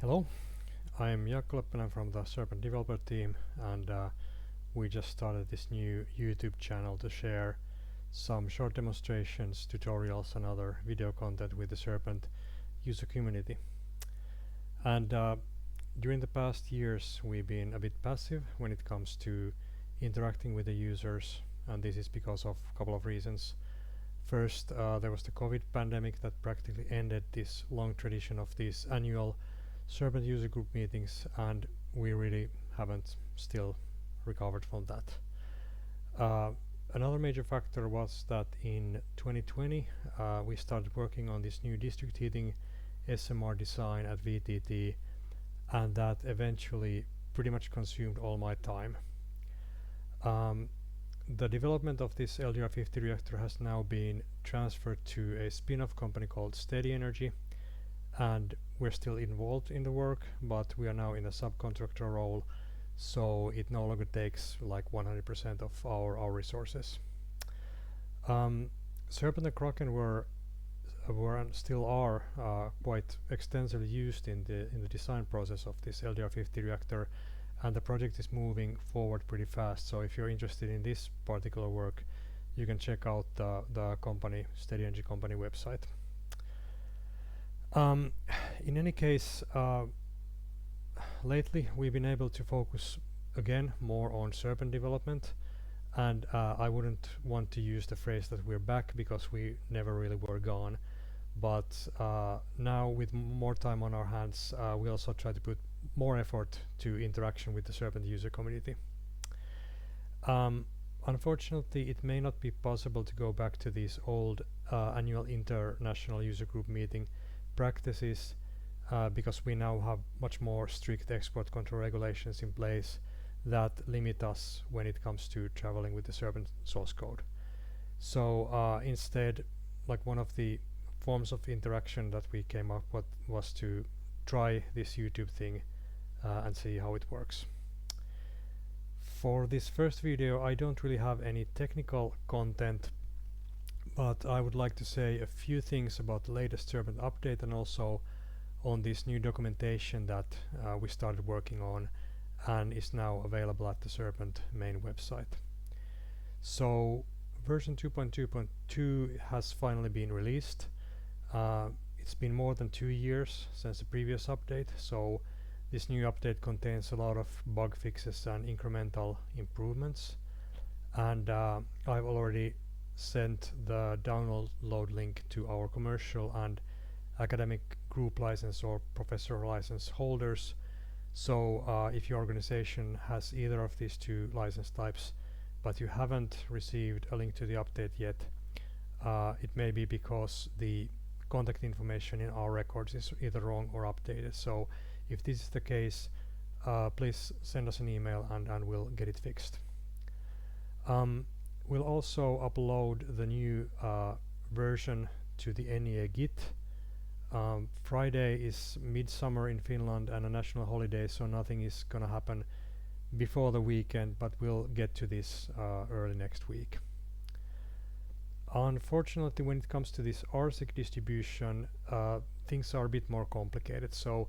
Hello, I'm Jaakko Leppänen from the Serpent developer team, and we just started this new YouTube channel to share some short demonstrations, tutorials and other video content with the Serpent user community. And during the past years we've been a bit passive when it comes to interacting with the users, and this is because of a couple of reasons. First, there was the COVID pandemic that practically ended this long tradition of these annual Serpent user group meetings, and we really haven't still recovered from that. Another major factor was that in 2020 we started working on this new district heating SMR design at VTT, and that eventually pretty much consumed all my time. The development of this LDR50 reactor has now been transferred to a spin-off company called Steady Energy, and we're still involved in the work, but we are now in a subcontractor role, so it no longer takes like 100% of our resources. Serpent and Kraken were and still are quite extensively used in the design process of this LDR50 reactor, and the project is moving forward pretty fast. So if you're interested in this particular work, you can check out the company Steady Energy company website. In any case, lately we've been able to focus again more on Serpent development, and I wouldn't want to use the phrase that we're back, because we never really were gone, but now with more time on our hands, we also try to put more effort to interaction with the Serpent user community. Unfortunately, it may not be possible to go back to these old annual international user group meeting practices, because we now have much more strict export control regulations in place that limit us when it comes to traveling with the Serpent source code. So instead, like, one of the forms of interaction that we came up with was to try this YouTube thing and see how it works. For this first video, I don't really have any technical content, but I would like to say a few things about the latest Serpent update, and also on this new documentation that we started working on and is now available at the Serpent main website. So version 2.2.2 has finally been released. It's been more than 2 years since the previous update, so this new update contains a lot of bug fixes and incremental improvements, and I've already sent the download link to our commercial and academic group license or professor license holders. So if your organization has either of these two license types but you haven't received a link to the update yet, it may be because the contact information in our records is either wrong or updated. So if this is the case, please send us an email and we'll get it fixed. We'll also upload the new version to the NEA Git. Friday is midsummer in Finland and a national holiday, so nothing is gonna happen before the weekend, but we'll get to this early next week. Unfortunately, when it comes to this RSIC distribution, things are a bit more complicated. So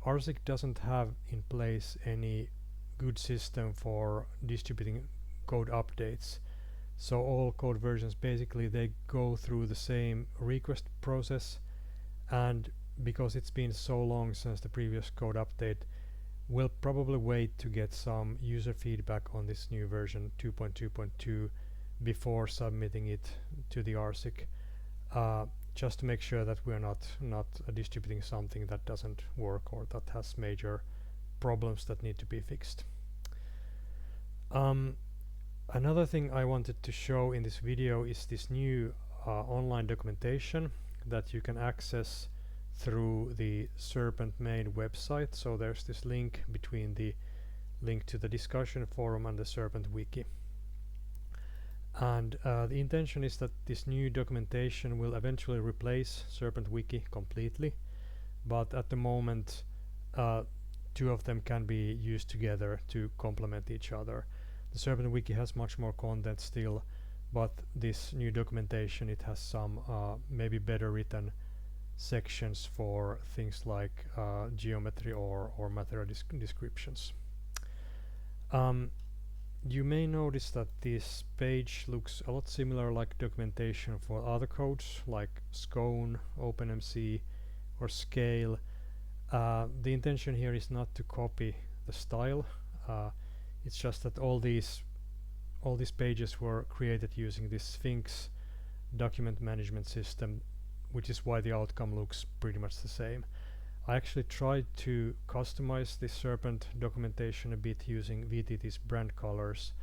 RSIC doesn't have in place any good system for distributing code updates. So all code versions, basically, they go through the same request process, and because it's been so long since the previous code update, we'll probably wait to get some user feedback on this new version 2.2.2 before submitting it to the RSIC, just to make sure that we're not distributing something that doesn't work or that has major problems that need to be fixed. Another thing I wanted to show in this video is this new online documentation that you can access through the Serpent main website. So there's this link between the link to the discussion forum and the Serpent wiki. And the intention is that this new documentation will eventually replace Serpent wiki completely, but at the moment two of them can be used together to complement each other. The Serpent wiki has much more content still, but this new documentation, it has some maybe better written sections for things like geometry or material descriptions. You may notice that this page looks a lot similar like documentation for other codes like Scone, OpenMC or Scale. The intention here is not to copy the style. It's just that all these pages were created using this Sphinx document management system, which is why the outcome looks pretty much the same. I actually tried to customize this Serpent documentation a bit using VTT's brand colors,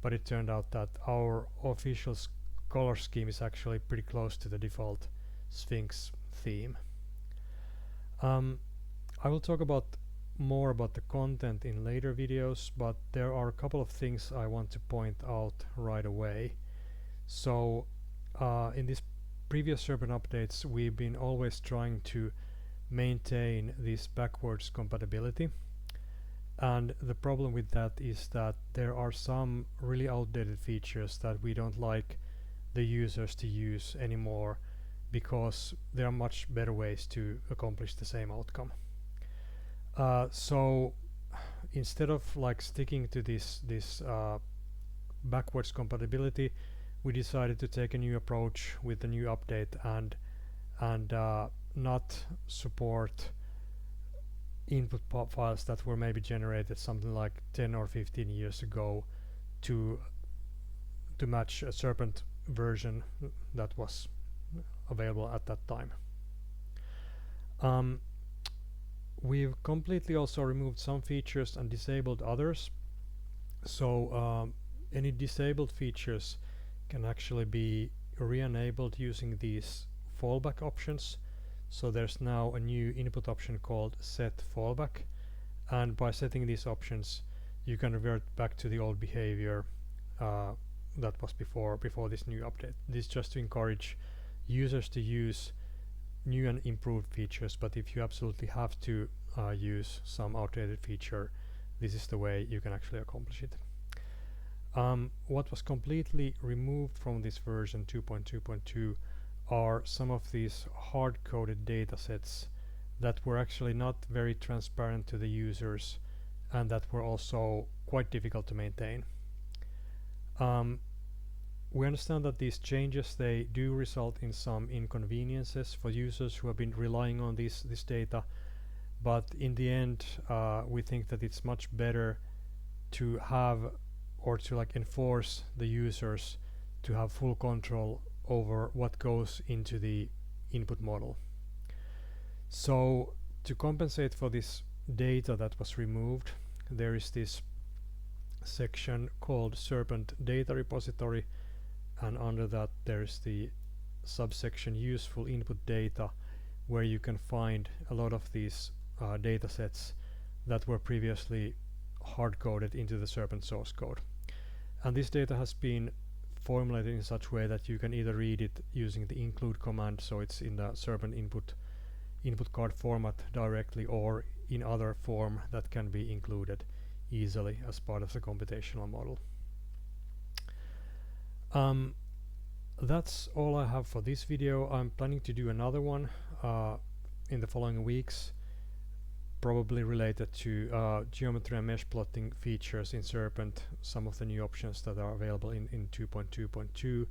but it turned out that our official color scheme is actually pretty close to the default Sphinx theme. I will talk more about the content in later videos, but there are a couple of things I want to point out right away. So in these previous Serpent updates, we've been always trying to maintain this backwards compatibility, and the problem with that is that there are some really outdated features that we don't like the users to use anymore because there are much better ways to accomplish the same outcome. So instead of like sticking to this backwards compatibility, we decided to take a new approach with the new update and not support input files that were maybe generated something like 10 or 15 years ago to match a Serpent version that was available at that time. We've completely also removed some features and disabled others. So any disabled features can actually be re-enabled using these fallback options. So there's now a new input option called set fallback, and by setting these options you can revert back to the old behavior that was before this new update. This is just to encourage users to use new and improved features, but if you absolutely have to use some outdated feature, this is the way you can actually accomplish it. What was completely removed from this version 2.2.2 are some of these hard-coded datasets that were actually not very transparent to the users and that were also quite difficult to maintain. We understand that these changes, they do result in some inconveniences for users who have been relying on this data, but in the end we think that it's much better to have or to like enforce the users to have full control over what goes into the input model. So to compensate for this data that was removed, there is this section called Serpent Data Repository, and under that there is the subsection Useful Input Data, where you can find a lot of these data sets that were previously hard-coded into the Serpent source code. And this data has been formulated in such a way that you can either read it using the include command, so it's in the Serpent input card format directly, or in other form that can be included easily as part of the computational model. That's all I have for this video. I'm planning to do another one in the following weeks, probably related to geometry and mesh plotting features in Serpent, some of the new options that are available in 2.2.2,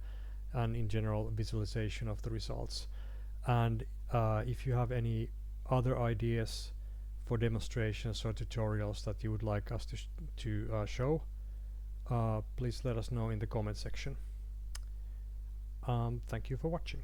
and in general visualization of the results. And if you have any other ideas for demonstrations or tutorials that you would like us to show, please let us know in the comment section. Thank you for watching.